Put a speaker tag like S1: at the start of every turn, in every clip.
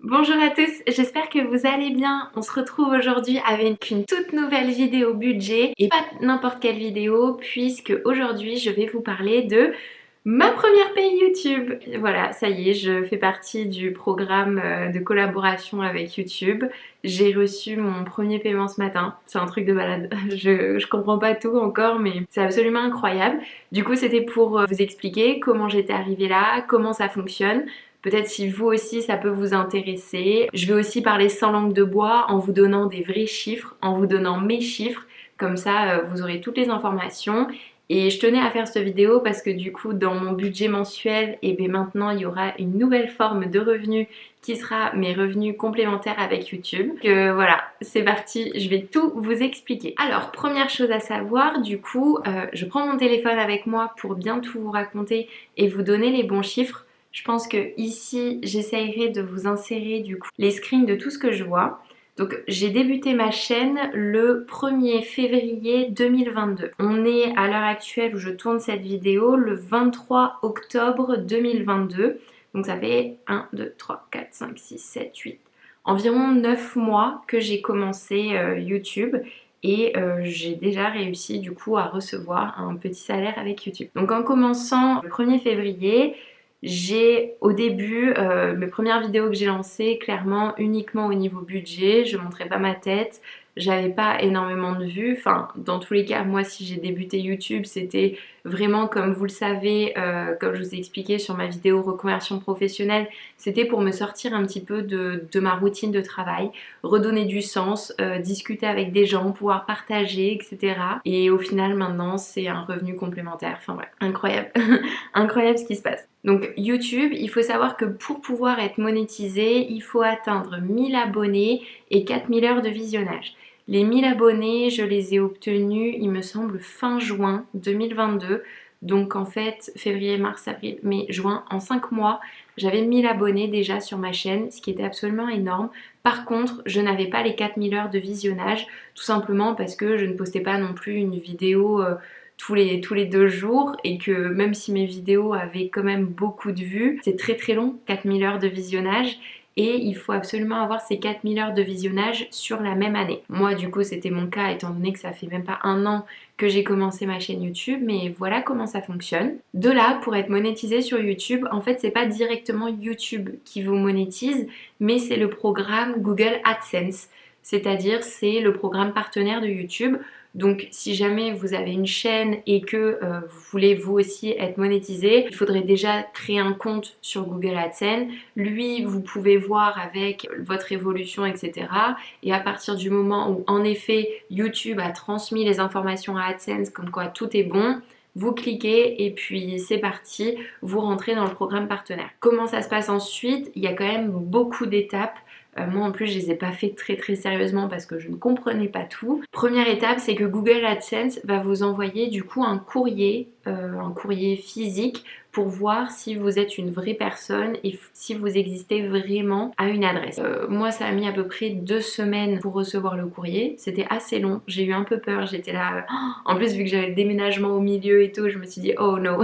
S1: Bonjour à tous, j'espère que vous allez bien. On se retrouve aujourd'hui avec une toute nouvelle vidéo budget et pas n'importe quelle vidéo puisque aujourd'hui je vais vous parler de ma première paye YouTube. Voilà, ça y est, je fais partie du programme de collaboration avec YouTube. J'ai reçu mon premier paiement ce matin. C'est un truc de malade. Je comprends pas tout encore, mais c'est absolument incroyable. Du coup, c'était pour vous expliquer comment j'étais arrivée là, comment ça fonctionne. Peut-être si vous aussi ça peut vous intéresser. Je vais aussi parler sans langue de bois en vous donnant des vrais chiffres, en vous donnant mes chiffres. Comme ça, vous aurez toutes les informations. Et je tenais à faire cette vidéo parce que du coup, dans mon budget mensuel, et bien maintenant, il y aura une nouvelle forme de revenu qui sera mes revenus complémentaires avec YouTube. Voilà, c'est parti, je vais tout vous expliquer. Alors, première chose à savoir, du coup, je prends mon téléphone avec moi pour bien tout vous raconter et vous donner les bons chiffres. Je pense que ici, j'essayerai de vous insérer du coup les screens de tout ce que je vois. Donc j'ai débuté ma chaîne le 1er février 2022. On est à l'heure actuelle où je tourne cette vidéo le 23 octobre 2022. Donc ça fait 1, 2, 3, 4, 5, 6, 7, 8. Environ 9 mois que j'ai commencé YouTube et j'ai déjà réussi du coup à recevoir un petit salaire avec YouTube. Donc en commençant le 1er février, j'ai au début, mes premières vidéos que j'ai lancées, clairement uniquement au niveau budget, je montrais pas ma tête, j'avais pas énormément de vues, enfin dans tous les cas moi si j'ai débuté YouTube c'était vraiment comme vous le savez, comme je vous ai expliqué sur ma vidéo reconversion professionnelle, c'était pour me sortir un petit peu de ma routine de travail, redonner du sens, discuter avec des gens, pouvoir partager etc. Et au final maintenant c'est un revenu complémentaire, enfin bref, incroyable, incroyable ce qui se passe. Donc YouTube, il faut savoir que pour pouvoir être monétisé, il faut atteindre 1000 abonnés et 4000 heures de visionnage. Les 1000 abonnés, je les ai obtenus, il me semble, fin juin 2022. Donc en fait, février, mars, avril, mai, juin, en 5 mois, j'avais 1000 abonnés déjà sur ma chaîne, ce qui était absolument énorme. Par contre, je n'avais pas les 4000 heures de visionnage, tout simplement parce que je ne postais pas non plus une vidéo tous les 2 jours et que même si mes vidéos avaient quand même beaucoup de vues, c'est très très long, 4000 heures de visionnage et il faut absolument avoir ces 4000 heures de visionnage sur la même année. Moi du coup c'était mon cas étant donné que ça fait même pas un an que j'ai commencé ma chaîne YouTube, mais voilà comment ça fonctionne. De là, pour être monétisé sur YouTube, en fait c'est pas directement YouTube qui vous monétise, mais c'est le programme Google AdSense, c'est-à-dire c'est le programme partenaire de YouTube. Donc si jamais vous avez une chaîne et que vous voulez vous aussi être monétisé, il faudrait déjà créer un compte sur Google AdSense. Lui, vous pouvez voir avec votre évolution, etc. Et à partir du moment où en effet YouTube a transmis les informations à AdSense comme quoi tout est bon, vous cliquez et puis c'est parti, vous rentrez dans le programme partenaire. Comment ça se passe ensuite? Il y a quand même beaucoup d'étapes. Moi en plus je les ai pas fait très sérieusement parce que je ne comprenais pas tout. Première étape, c'est que Google AdSense va vous envoyer du coup un courrier physique pour voir si vous êtes une vraie personne et si vous existez vraiment à une adresse. Moi ça a mis à peu près 2 semaines pour recevoir le courrier, c'était assez long, j'ai eu un peu peur, j'étais là, en plus vu que j'avais le déménagement au milieu et tout, je me suis dit oh no,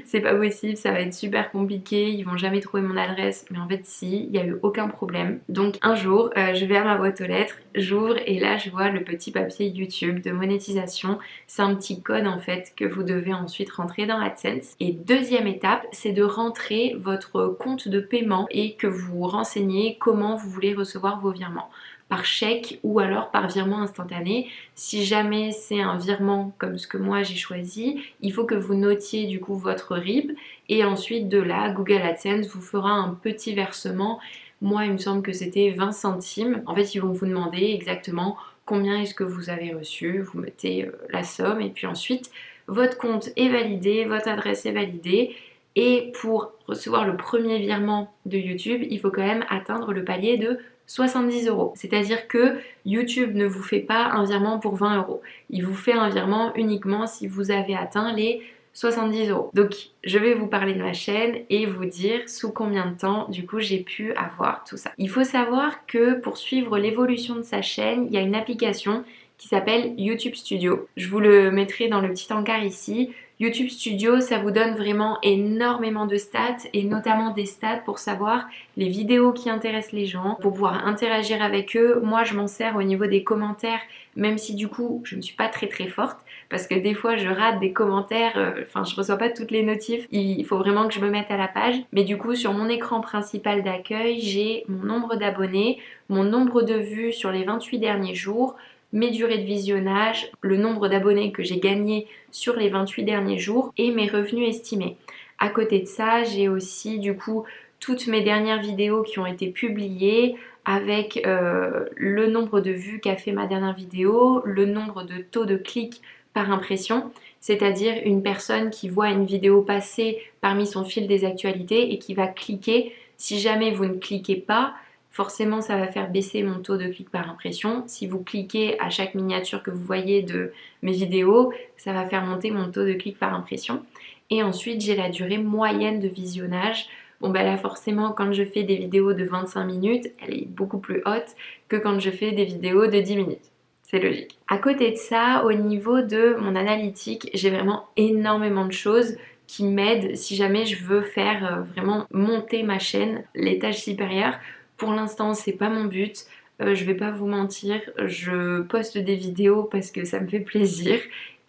S1: c'est pas possible, ça va être super compliqué, ils vont jamais trouver mon adresse, mais en fait si, il n'y a eu aucun problème. Donc un jour, je vais à ma boîte aux lettres, j'ouvre et là je vois le petit papier YouTube de monétisation, c'est un petit code en fait que vous devez ensuite rentrer dans AdSense. Et deuxième étape, c'est de rentrer votre compte de paiement et que vous renseignez comment vous voulez recevoir vos virements. Par chèque ou alors par virement instantané. Si jamais c'est un virement comme ce que moi j'ai choisi, il faut que vous notiez du coup votre RIB et ensuite de là, Google AdSense vous fera un petit versement. Moi, il me semble que c'était 20 centimes. En fait, ils vont vous demander exactement combien est-ce que vous avez reçu. Vous mettez la somme et puis ensuite, votre compte est validé, votre adresse est validée. Et pour recevoir le premier virement de YouTube, il faut quand même atteindre le palier de 70 euros. C'est-à-dire que YouTube ne vous fait pas un virement pour 20 euros. Il vous fait un virement uniquement si vous avez atteint les 70 euros. Donc je vais vous parler de ma chaîne et vous dire sous combien de temps du coup j'ai pu avoir tout ça. Il faut savoir que pour suivre l'évolution de sa chaîne, il y a une application qui s'appelle YouTube Studio. Je vous le mettrai dans le petit encart ici. YouTube Studio, ça vous donne vraiment énormément de stats et notamment des stats pour savoir les vidéos qui intéressent les gens, pour pouvoir interagir avec eux. Moi, je m'en sers au niveau des commentaires, même si du coup, je ne suis pas très forte parce que des fois, je rate des commentaires, enfin, je reçois pas toutes les notifs. Il faut vraiment que je me mette à la page. Mais du coup, sur mon écran principal d'accueil, j'ai mon nombre d'abonnés, mon nombre de vues sur les 28 derniers jours, mes durées de visionnage, le nombre d'abonnés que j'ai gagné sur les 28 derniers jours et mes revenus estimés. À côté de ça, j'ai aussi du coup toutes mes dernières vidéos qui ont été publiées avec le nombre de vues qu'a fait ma dernière vidéo, le nombre de taux de clics par impression, c'est-à-dire une personne qui voit une vidéo passer parmi son fil des actualités et qui va cliquer. Si jamais vous ne cliquez pas, forcément ça va faire baisser mon taux de clic par impression. Si vous cliquez à chaque miniature que vous voyez de mes vidéos, ça va faire monter mon taux de clic par impression. Et ensuite j'ai la durée moyenne de visionnage. Bon bah là forcément quand je fais des vidéos de 25 minutes, elle est beaucoup plus haute que quand je fais des vidéos de 10 minutes. C'est logique. À côté de ça, au niveau de mon analytique, j'ai vraiment énormément de choses qui m'aident si jamais je veux faire vraiment monter ma chaîne, l'étage supérieur. Pour l'instant, c'est pas mon but. Je vais pas vous mentir, je poste des vidéos parce que ça me fait plaisir.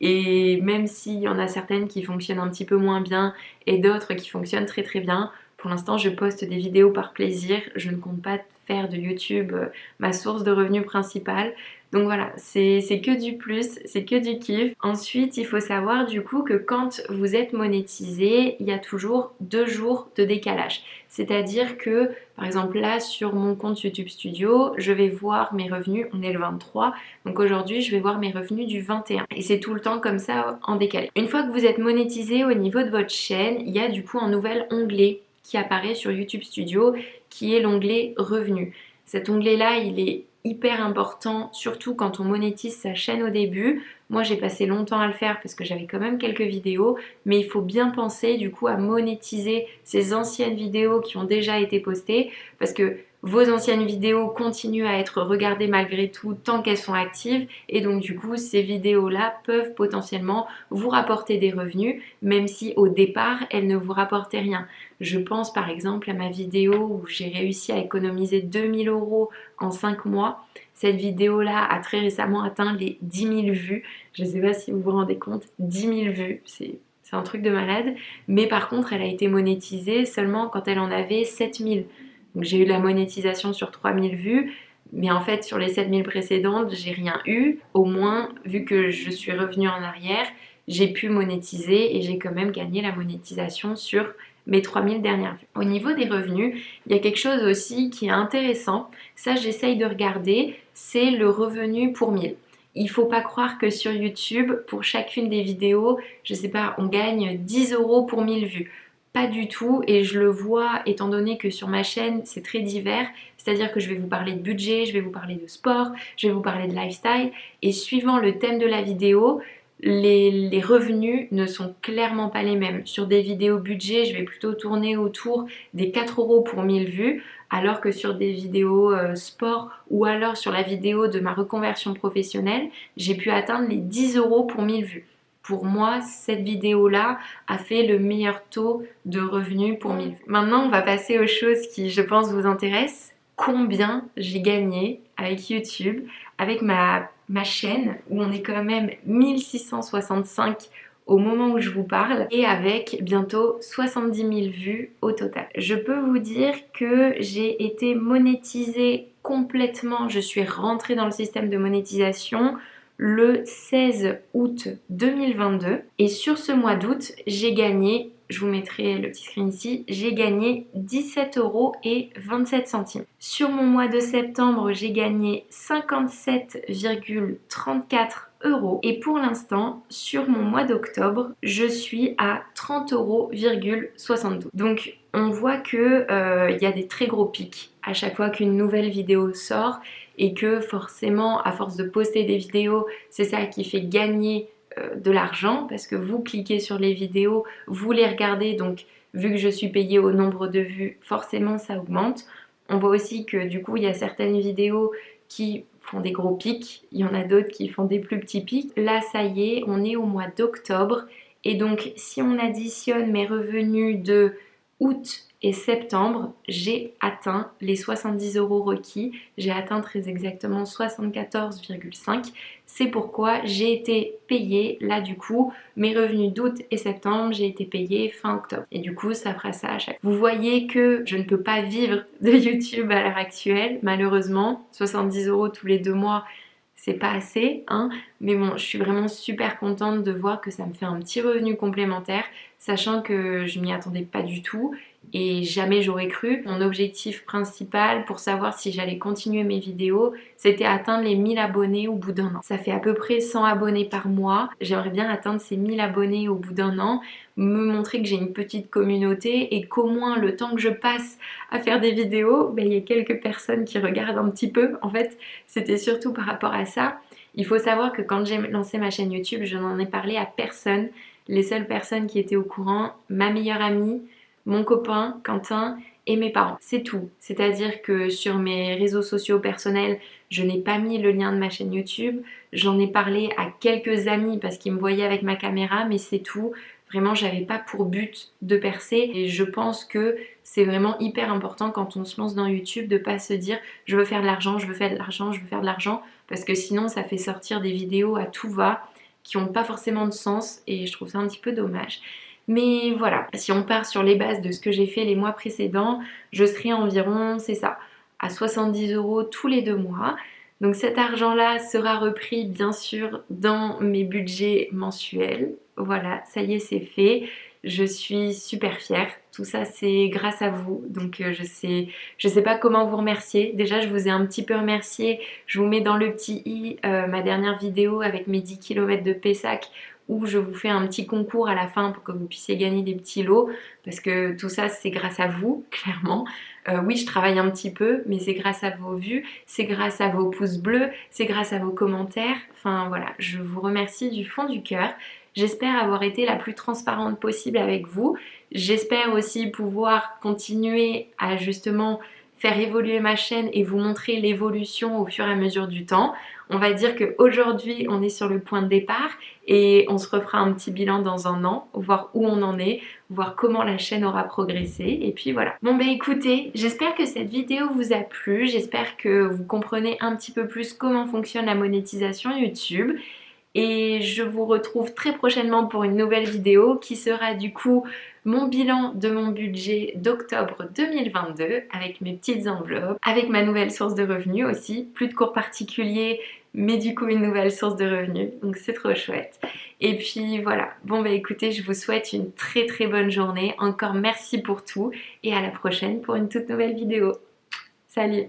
S1: Et même s'il y en a certaines qui fonctionnent un petit peu moins bien et d'autres qui fonctionnent très bien, pour l'instant, je poste des vidéos par plaisir. Je ne compte pas faire de YouTube ma source de revenus principale. Donc voilà, c'est que du plus, c'est que du kiff. Ensuite, il faut savoir du coup que quand vous êtes monétisé, il y a toujours 2 jours de décalage. C'est-à-dire que, par exemple là, sur mon compte YouTube Studio, je vais voir mes revenus, on est le 23, donc aujourd'hui, je vais voir mes revenus du 21. Et c'est tout le temps comme ça en décalé. Une fois que vous êtes monétisé au niveau de votre chaîne, il y a du coup un nouvel onglet qui apparaît sur YouTube Studio, qui est l'onglet revenus. Cet onglet-là, il est hyper important, surtout quand on monétise sa chaîne au début. Moi, j'ai passé longtemps à le faire parce que j'avais quand même quelques vidéos, mais il faut bien penser du coup à monétiser ces anciennes vidéos qui ont déjà été postées parce que vos anciennes vidéos continuent à être regardées malgré tout tant qu'elles sont actives et donc du coup ces vidéos-là peuvent potentiellement vous rapporter des revenus même si au départ elles ne vous rapportaient rien. Je pense par exemple à ma vidéo où j'ai réussi à économiser 2000 € en 5 mois. Cette vidéo-là a très récemment atteint les 10 000 vues. Je ne sais pas si vous vous rendez compte, 10 000 vues, c'est un truc de malade. Mais par contre, elle a été monétisée seulement quand elle en avait 7000. Donc j'ai eu la monétisation sur 3000 vues, mais en fait sur les 7000 précédentes, j'ai rien eu. Au moins, vu que je suis revenue en arrière, j'ai pu monétiser et j'ai quand même gagné la monétisation sur mes 3000 dernières vues. Au niveau des revenus, il y a quelque chose aussi qui est intéressant. Ça, j'essaye de regarder, c'est le revenu pour 1000. Il ne faut pas croire que sur YouTube, pour chacune des vidéos, je sais pas, on gagne 10 € pour 1000 vues. Pas du tout, et je le vois étant donné que sur ma chaîne c'est très divers, c'est-à-dire que je vais vous parler de budget, je vais vous parler de sport, je vais vous parler de lifestyle, et suivant le thème de la vidéo, les revenus ne sont clairement pas les mêmes. Sur des vidéos budget, je vais plutôt tourner autour des 4 € pour 1000 vues, alors que sur des vidéos sport ou alors sur la vidéo de ma reconversion professionnelle, j'ai pu atteindre les 10 € pour 1000 vues. Pour moi, cette vidéo-là a fait le meilleur taux de revenus pour 1000 vues. Maintenant, on va passer aux choses qui, je pense, vous intéressent. Combien j'ai gagné avec YouTube, avec ma chaîne, où on est quand même 1665 au moment où je vous parle, et avec bientôt 70 000 vues au total. Je peux vous dire que j'ai été monétisée complètement, je suis rentrée dans le système de monétisation le 16 août 2022 et sur ce mois d'août, j'ai gagné, je vous mettrai le petit screen ici, j'ai gagné 17 € et 27 centimes. Sur mon mois de septembre, j'ai gagné 57,34 € et pour l'instant, sur mon mois d'octobre, je suis à 30,72 €. Donc on voit que y a des très gros pics à chaque fois qu'une nouvelle vidéo sort et que forcément à force de poster des vidéos, c'est ça qui fait gagner de l'argent parce que vous cliquez sur les vidéos, vous les regardez, donc vu que je suis payée au nombre de vues, forcément ça augmente. On voit aussi que du coup il y a certaines vidéos qui font des gros pics, il y en a d'autres qui font des plus petits pics. Là ça y est, on est au mois d'octobre Et donc si on additionne mes revenus de août et septembre, j'ai atteint les 70 € requis. J'ai atteint très exactement 74,5. C'est pourquoi j'ai été payée, là du coup, mes revenus d'août et septembre, j'ai été payée fin octobre. Et du coup, ça fera ça à chaque fois. Vous voyez que je ne peux pas vivre de YouTube à l'heure actuelle, malheureusement. 70 € tous les 2 mois, c'est pas assez, hein, mais bon, je suis vraiment super contente de voir que ça me fait un petit revenu complémentaire, sachant que je m'y attendais pas du tout et jamais j'aurais cru. Mon objectif principal pour savoir si j'allais continuer mes vidéos, c'était atteindre les 1000 abonnés au bout d'un an. Ça fait à peu près 100 abonnés par mois. J'aimerais bien atteindre ces 1000 abonnés au bout d'un an, me montrer que j'ai une petite communauté et qu'au moins le temps que je passe à faire des vidéos, il y a quelques personnes qui regardent un petit peu. En fait, c'était surtout par rapport à ça. Il faut savoir que quand j'ai lancé ma chaîne YouTube, je n'en ai parlé à personne. Les seules personnes qui étaient au courant, ma meilleure amie, mon copain Quentin et mes parents. C'est tout. C'est-à-dire que sur mes réseaux sociaux personnels, je n'ai pas mis le lien de ma chaîne YouTube. J'en ai parlé à quelques amis parce qu'ils me voyaient avec ma caméra, mais c'est tout. Vraiment, j'avais pas pour but de percer et je pense que c'est vraiment hyper important quand on se lance dans YouTube de pas se dire je veux faire de l'argent, je veux faire de l'argent, je veux faire de l'argent, parce que sinon ça fait sortir des vidéos à tout va qui n'ont pas forcément de sens et je trouve ça un petit peu dommage. Mais voilà, si on part sur les bases de ce que j'ai fait les mois précédents, je serai environ, c'est ça, à 70 € tous les 2 mois. Donc cet argent-là sera repris bien sûr dans mes budgets mensuels. Voilà, ça y est, c'est fait. Je suis super fière. Tout ça, c'est grâce à vous. Donc je sais pas comment vous remercier. Déjà, je vous ai un petit peu remercié. Je vous mets dans le petit i ma dernière vidéo avec mes 10 km de Pessac où je vous fais un petit concours à la fin pour que vous puissiez gagner des petits lots, parce que tout ça c'est grâce à vous, clairement. Oui, je travaille un petit peu, mais c'est grâce à vos vues, c'est grâce à vos pouces bleus, c'est grâce à vos commentaires. Enfin voilà, je vous remercie du fond du cœur. J'espère avoir été la plus transparente possible avec vous. J'espère aussi pouvoir continuer à justement faire évoluer ma chaîne et vous montrer l'évolution au fur et à mesure du temps. On va dire qu'aujourd'hui, on est sur le point de départ et on se refera un petit bilan dans un an, voir où on en est, voir comment la chaîne aura progressé et puis voilà. Bon écoutez, j'espère que cette vidéo vous a plu, j'espère que vous comprenez un petit peu plus comment fonctionne la monétisation YouTube. Et je vous retrouve très prochainement pour une nouvelle vidéo qui sera du coup mon bilan de mon budget d'octobre 2022 avec mes petites enveloppes, avec ma nouvelle source de revenus aussi, plus de cours particuliers mais du coup une nouvelle source de revenus, donc c'est trop chouette. Et puis voilà, écoutez, je vous souhaite une très très bonne journée, encore merci pour tout et à la prochaine pour une toute nouvelle vidéo. Salut!